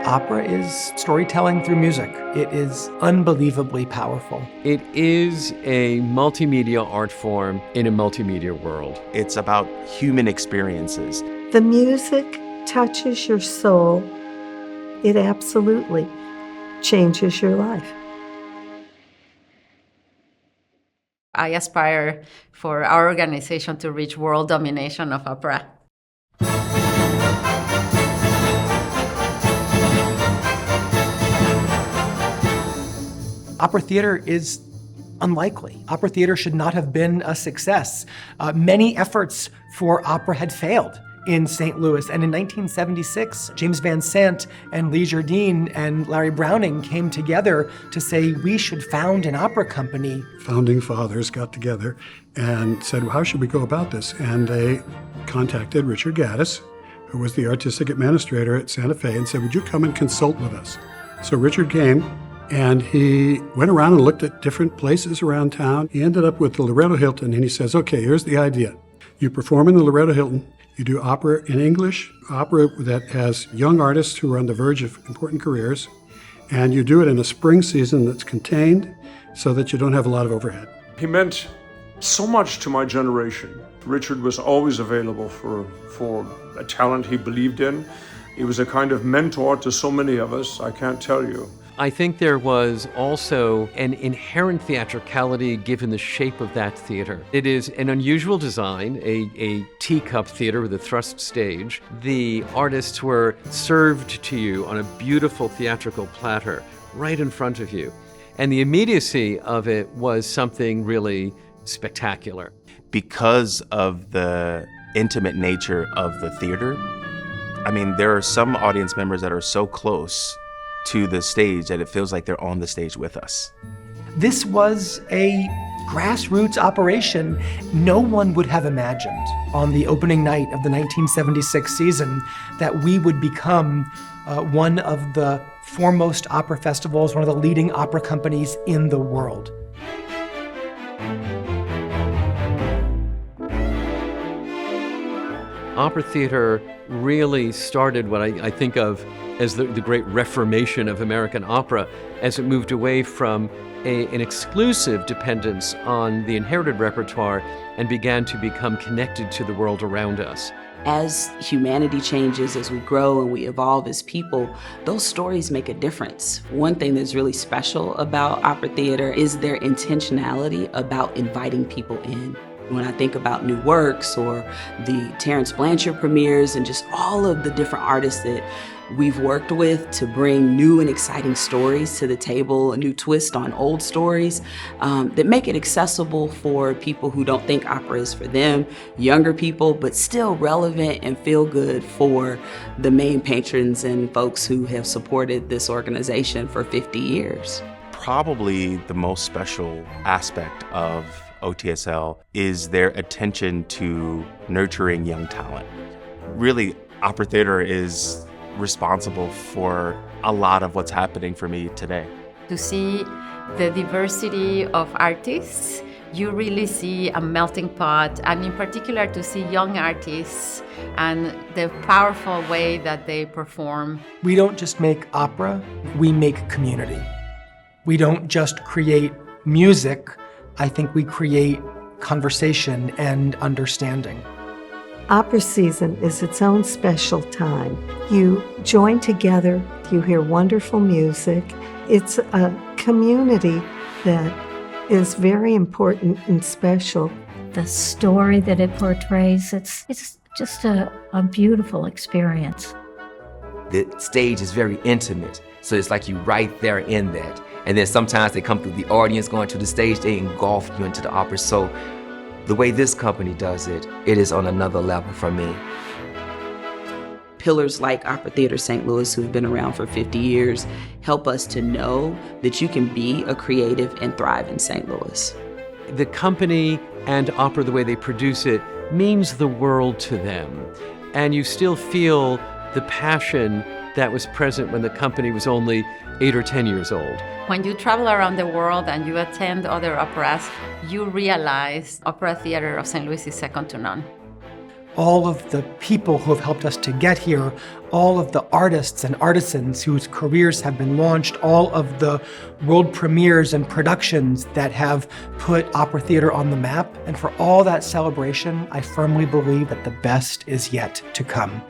opera is storytelling through music. It is unbelievably powerful. It is a multimedia art form in a multimedia world. It's about human experiences. The music touches your soul. It absolutely changes your life. I aspire for our organization to reach world domination of opera. Opera theater is unlikely. Opera theater should not have been a success. Many efforts for opera had failed in St. Louis, and in 1976, James Van Sant and Lee Jardine and Larry Browning came together to say we should found an opera company. Founding fathers got together and said, well, how should we go about this? And they contacted Richard Gaddis, who was the artistic administrator at Santa Fe, and said, would you come and consult with us? So Richard came, and he went around and looked at different places around town. He ended up with the Loretto Hilton, and he says, okay, here's the idea. You perform in the Loretto Hilton, you do opera in English, opera that has young artists who are on the verge of important careers, and you do it in a spring season that's contained so that you don't have a lot of overhead. He meant so much to my generation. Richard was always available for a talent he believed in. He was a kind of mentor to so many of us, I can't tell you. I think there was also an inherent theatricality given the shape of that theater. It is an unusual design, a teacup theater with a thrust stage. The artists were served to you on a beautiful theatrical platter right in front of you. And the immediacy of it was something really spectacular. Because of the intimate nature of the theater, I mean, there are some audience members that are so close to the stage that it feels like they're on the stage with us. This was a grassroots operation. No one would have imagined on the opening night of the 1976 season that we would become one of the foremost opera festivals, one of the leading opera companies in the world. Opera theater really started what I think of as the great reformation of American opera, as it moved away from an exclusive dependence on the inherited repertoire and began to become connected to the world around us. As humanity changes, as we grow and we evolve as people, those stories make a difference. One thing that's really special about opera theater is their intentionality about inviting people in. When I think about new works or the Terence Blanchard premieres and just all of the different artists that we've worked with to bring new and exciting stories to the table, a new twist on old stories that make it accessible for people who don't think opera is for them, younger people, but still relevant and feel good for the main patrons and folks who have supported this organization for 50 years. Probably the most special aspect of OTSL is their attention to nurturing young talent. Really, opera theater is responsible for a lot of what's happening for me today. To see the diversity of artists, you really see a melting pot, and in particular to see young artists and the powerful way that they perform. We don't just make opera, we make community. We don't just create music, I think we create conversation and understanding. Opera season is its own special time. You join together, you hear wonderful music. It's a community that is very important and special. The story that it portrays, it's just a beautiful experience. The stage is very intimate, so it's like you're right there in that. And then sometimes they come through the audience going to the stage, they engulf you into the opera. So the way this company does it, it is on another level for me. Pillars like Opera Theater St. Louis, who've been around for 50 years, help us to know that you can be a creative and thrive in St. Louis. The company and opera, the way they produce it, means the world to them. And you still feel the passion that was present when the company was only 8 or 10 years old. When you travel around the world and you attend other operas, you realize Opera Theater of St. Louis is second to none. all of the people who have helped us to get here, all of the artists and artisans whose careers have been launched, all of the world premieres and productions that have put opera theater on the map. And for all that celebration, I firmly believe that the best is yet to come.